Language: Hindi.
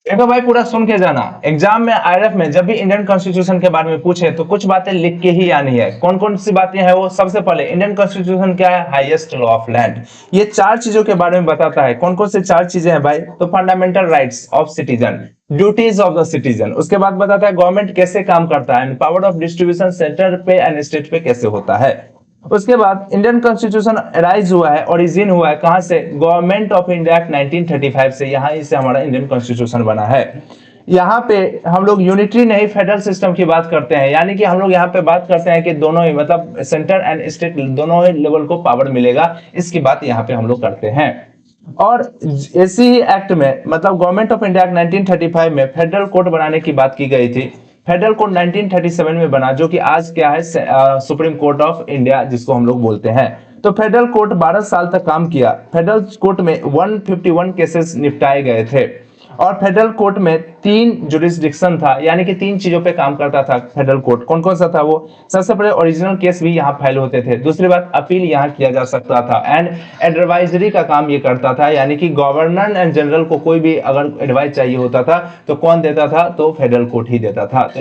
देखो भाई पूरा सुन के जाना। एग्जाम में आईआरएफ में जब भी इंडियन कॉन्स्टिट्यूशन के बारे में पूछे तो कुछ बातें लिख के ही आनी है। कौन कौन सी बातें हैं वो? सबसे पहले इंडियन कॉन्स्टिट्यूशन क्या है? Highest law of land. ये चार चीजों के बारे में बताता है। कौन कौन से चार चीजें हैं भाई? तो fundamental rights of citizen, duties of the citizen, उसके बाद बताता है गवर्नमेंट कैसे काम करता है, पावर ऑफ डिस्ट्रीब्यूशन सेंटर पे एंड स्टेट पे कैसे होता है। उसके बाद इंडियन कॉन्स्टिट्यूशन राइज हुआ है, ओरिजिन हुआ है कहां से? गवर्नमेंट ऑफ इंडिया एक्ट 1935 से। यहाँ से हमारा इंडियन कॉन्स्टिट्यूशन बना है। यहाँ पे हम लोग यूनिटरी नहीं फेडरल सिस्टम की बात करते हैं, यानी कि हम लोग यहाँ पे बात करते हैं कि दोनों ही मतलब सेंटर एंड स्टेट दोनों ही लेवल को पावर मिलेगा, इसकी बात यहाँ पे हम लोग करते हैं। और इसी एक्ट में मतलब गवर्नमेंट ऑफ इंडिया एक्ट 1935 में फेडरल कोर्ट बनाने की बात की गई थी। फेडरल कोर्ट 1937 में बना, जो कि आज क्या है सुप्रीम कोर्ट ऑफ इंडिया जिसको हम लोग बोलते हैं। तो फेडरल कोर्ट 12 साल तक काम किया। फेडरल कोर्ट में 151 केसेस निपटाए गए थे और फेडरल कोर्ट में 3 जुरिस्डिक्शन था, यानी कि 3 चीजों पे काम करता था फेडरल कोर्ट। कौन कौन सा था वो? सबसे पहले ओरिजिनल केस भी यहाँ फाइल होते थे। दूसरी बात, अपील यहाँ किया जा सकता था एंड एडवाइजरी का काम ये करता था, यानी कि गवर्नर एंड जनरल को कोई भी अगर एडवाइस चाहिए होता था तो कौन देता था? तो फेडरल कोर्ट ही देता था। तो